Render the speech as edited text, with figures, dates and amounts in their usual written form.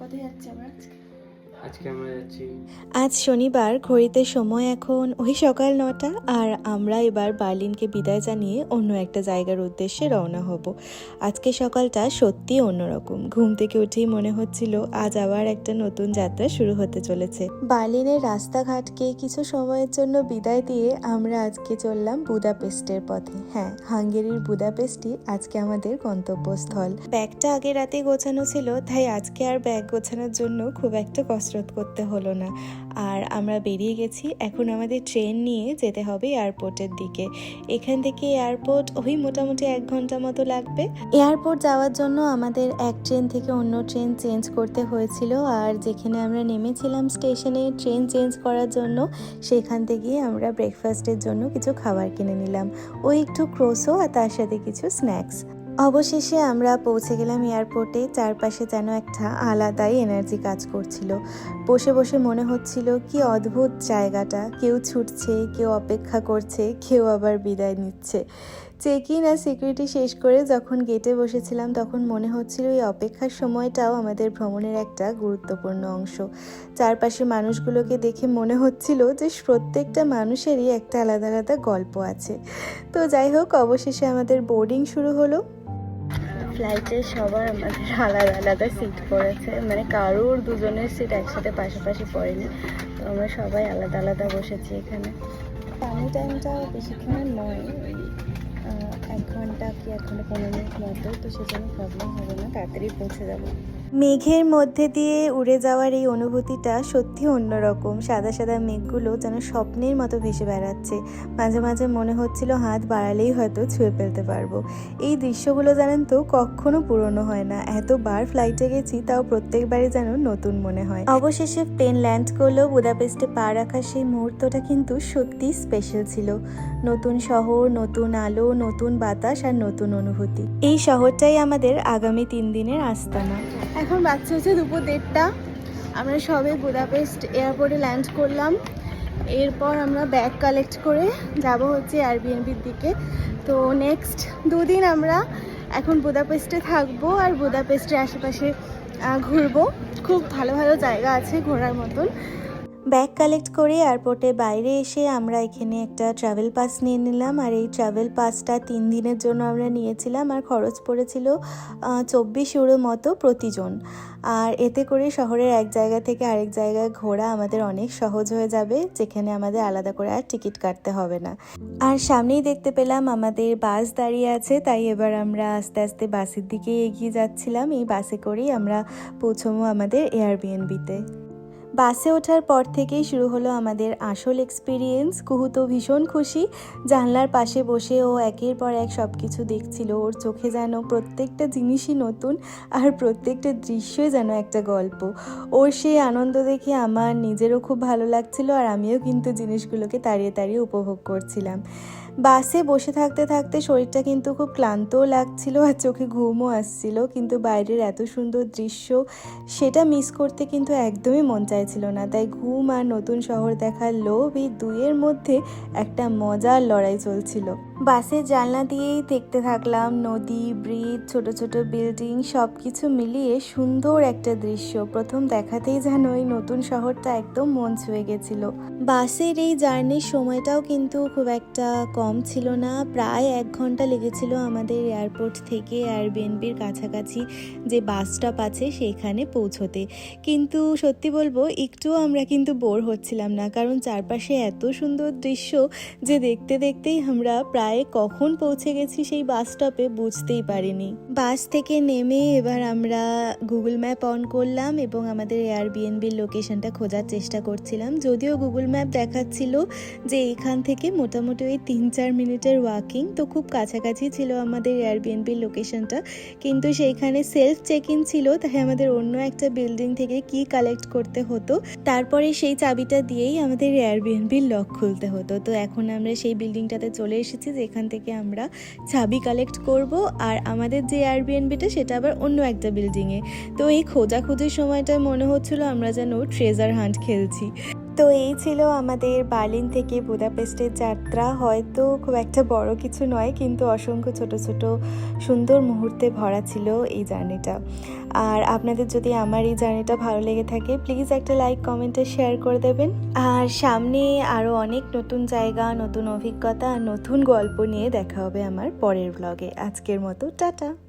কোথায় যাচ্ছি আমরা আজকে আমরা যাচ্ছি। আজ শনিবার, ঘড়িতে সময় এখন ওই সকাল 9টা, আর আমরা এবার বার্লিনকে বিদায় জানিয়ে অন্য একটা জায়গার উদ্দেশ্যে রওনা হব। আজকে সকালটা সত্যি অন্যরকম। ঘুম থেকে উঠেই মনে হচ্ছিল আজ আবার একটা নতুন যাত্রা শুরু হতে চলেছে। বার্লিনের রাস্তাঘাটকে কিছু সময়ের জন্য বিদায় দিয়ে আমরা আজকে চললাম বুদাপেস্টের পথে। হ্যাঁ, হাঙ্গেরির বুদাপেস্টই আজকে আমাদের গন্তব্যস্থল। ব্যাগটা আগে রাতে গোছানো ছিল, তাই আজকে আর ব্যাগ গোছানোর জন্য খুব একটা কসরত করতে হলো না। আর আমরা বেরিয়ে গেছি। এখন আমাদের ট্রেন নিয়ে যেতে হবে এয়ারপোর্টের দিকে। এখান থেকে এয়ারপোর্ট ওই মোটামুটি 1 ঘন্টা মতো লাগবে। এয়ারপোর্ট যাওয়ার জন্য আমাদের এক ট্রেন থেকে অন্য ট্রেন চেঞ্জ করতে হয়েছিল, আর যেখানে আমরা নেমেছিলাম স্টেশনে ট্রেন চেঞ্জ করার জন্য, সেখান থেকেই আমরা ব্রেকফাস্টের জন্য কিছু খাবার কিনে নিলাম। ওই একটু ক্রোসো আর তার সাথে কিছু স্ন্যাক্স। অবশেষে আমরা পৌঁছে গেলাম এয়ারপোর্টে। চারপাশে যেন একটা আলাদাই এনার্জি কাজ করছিল। বসে বসে মনে হচ্ছিল কি অদ্ভুত জায়গাটা। কেউ ছুটছে, কেউ অপেক্ষা করছে, কেউ আবার বিদায় নিচ্ছে। চেক ইন আর সিকিউরিটি শেষ করে যখন গেটে বসেছিলাম, তখন মনে হচ্ছিল এই অপেক্ষার সময়টাও আমাদের ভ্রমণের একটা গুরুত্বপূর্ণ অংশ। চারপাশে মানুষগুলোকে দেখে মনে হচ্ছিল যে প্রত্যেকটা মানুষেরই একটা আলাদা আলাদা গল্প আছে। তো যাই হোক, অবশেষে আমাদের বোর্ডিং শুরু হলো। ফ্লাইটে সবার আমাদের আলাদা আলাদা সিট পড়েছে, মানে কারোর দুজনের সিট একসাথে পাশাপাশি পড়েনি। তো আমরা সবাই আলাদা আলাদা বসেছি এখানে। পানি টাইমটা বেশিক্ষণের নয়, 1 ঘন্টা কি 1 ঘন্টা 15 মিনিট মতো, তো সেজন্য প্রবলেম হবে না, তাড়াতাড়ি পৌঁছে যাবো। মেঘের মধ্যে দিয়ে উড়ে যাওয়ার এই অনুভূতিটা সত্যি অন্যরকম। সাদা সাদা মেঘগুলো যেন স্বপ্নের মতো ভেসে বেড়াচ্ছে। মাঝে মাঝে মনে হচ্ছিল হাত বাড়ালেই হয়তো ছুঁয়ে ফেলতে পারবো। এই দৃশ্যগুলো জানেন তো কখনো পুরনো হয় না। এতবার ফ্লাইটে গেছি, তাও প্রত্যেকবারই যেন নতুন মনে হয়। অবশেষে প্লেন ল্যান্ড করলো। বুদাপেস্টে পা রাখার সেই মুহূর্তটা কিন্তু সত্যি স্পেশাল ছিল। নতুন শহর, নতুন আলো, নতুন বাতাস আর নতুন অনুভূতি। এই শহরটাই আমাদের আগামী 3 দিনের আস্তানা। এখন বাচ্চা হচ্ছে দুপুর 1:30। আমরা সবে বুদাপেস্ট এয়ারপোর্টে ল্যান্ড করলাম। এরপর আমরা ব্যাগ কালেক্ট করে যাব হচ্ছে এয়ারবিএনবির দিকে। তো নেক্সট 2 দিন আমরা এখন বুদাপেস্টে থাকবো, আর বুদাপেস্টের আশেপাশে ঘুরবো। খুব ভালো ভালো জায়গা আছে ঘোরার মতন। ব্যাগ কালেক্ট করে এয়ারপোর্টে বাইরে এসে আমরা এখানে একটা ট্রাভেল পাস নিয়ে নিলাম। আর এই ট্রাভেল পাসটা 3 দিনের জন্য আমরা নিয়েছিলাম, আর খরচ পড়েছিল 24 ইউরো মতো প্রতিজন। আর এতে করে শহরের এক জায়গা থেকে আরেক জায়গায় ঘোরা আমাদের অনেক সহজ হয়ে যাবে, যেখানে আমাদের আলাদা করে আর টিকিট কাটতে হবে না। আর সামনেই দেখতে পেলাম আমাদের বাস দাঁড়িয়ে আছে, তাই এবার আমরা আস্তে আস্তে বাসের দিকে এগিয়ে যাচ্ছিলাম। এই বাসে করেই আমরা পৌঁছবো আমাদের এয়ারবিএনবিতে। বাসে ওঠার পর থেকেই শুরু হলো আমাদের আসল এক্সপিরিয়েন্স। কুহু তো ভীষণ খুশি। জানলার পাশে বসে ও একের পর এক সব কিছু দেখছিল। ওর চোখে যেন প্রত্যেকটা জিনিসই নতুন, আর প্রত্যেকটা দৃশ্যই যেন একটা গল্প। ওর সেই আনন্দ দেখে আমার নিজেরও খুব ভালো লাগছিল, আর আমিও কিন্তু জিনিসগুলোকে তাড়িয়ে তাড়িয়ে উপভোগ করছিলাম। বাসে বসে থাকতে থাকতে শরীরটা কিন্তু খুব ক্লান্তও লাগছিল, আর চোখে ঘুমও আসছিল। কিন্তু বাইরের এত সুন্দর দৃশ্য, সেটা মিস করতে কিন্তু একদমই মন চাইছিল না। তাই ঘুম আর নতুন শহর দেখার লোভ, এই দুইয়ের মধ্যে একটা মজার লড়াই চলছিল। বাসের জানলা দিয়েই দেখতে থাকলাম নদী, ব্রিজ, ছোট ছোট বিল্ডিং, সব কিছু মিলিয়ে সুন্দর একটা দৃশ্য। প্রথম দেখাতেই যেন এই নতুন শহরটা একদম মন ছুঁয়ে গেছিল। বাসের এই জার্নির সময়টাও কিন্তু খুব একটা কম ছিল না। প্রায় 1 ঘন্টা লেগেছিল আমাদের এয়ারপোর্ট থেকে এয়ারবিএনবির কাছাকাছি যে বাস স্টপ আছে সেখানে পৌঁছতে। কিন্তু সত্যি বলবো, একটুও আমরা কিন্তু বোর হচ্ছিলাম না, কারণ চারপাশে এত সুন্দর দৃশ্য যে দেখতে দেখতেই আমরা প্রায় কখন পৌঁছে গেছি সেই বাস স্টপে বুঝতেই পারিনি। বাস থেকে নেমে এবার আমরা গুগল ম্যাপ অন করলাম এবং আমাদের এয়ারবিএনবির লোকেশনটা খোঁজার চেষ্টা করছিলাম। যদিও গুগল ম্যাপ দেখাচ্ছিল যে এখান থেকে মোটামুটি ওই 3-4 মিনিটের ওয়াকিং, তো খুব কাছাকাছি ছিল আমাদের এয়ারবিএনবির লোকেশনটা। কিন্তু সেইখানে সেলফ চেক ইন ছিল, তাই আমাদের অন্য একটা বিল্ডিং থেকে কি কালেক্ট করতে হতো, তারপরে সেই চাবিটা দিয়েই আমাদের এয়ারবিএনবির লক খুলতে হতো। তো এখন আমরা সেই বিল্ডিংটাতে চলে এসেছি, যেখান থেকে আমরা চাবি কালেক্ট করব। আর আমাদের যে এয়ারবিএনবিটা সেটা আবার অন্য একটা বিল্ডিংয়ে। তো এই খোঁজাখুঁজির সময়টা মনে হচ্ছিল আমরা যেন ট্রেজার হান্ট খেলছি। তো এই ছিল আমাদের বার্লিন থেকে বুদাপেস্টের যাত্রা। হয়তো খুব একটা বড় কিছু নয়, কিন্তু অসংখ্য ছোট ছোট সুন্দর মুহূর্তে ভরা ছিল এই জার্নিটা। আর আপনাদের যদি আমার এই জার্নিটা ভালো লেগে থাকে, প্লিজ একটা লাইক, কমেন্টে শেয়ার করে দেবেন। আর সামনে আরও অনেক নতুন জায়গা, নতুন অভিজ্ঞতা আর নতুন গল্প নিয়ে দেখা হবে আমার পরের ব্লগে। আজকের মতো টাটা।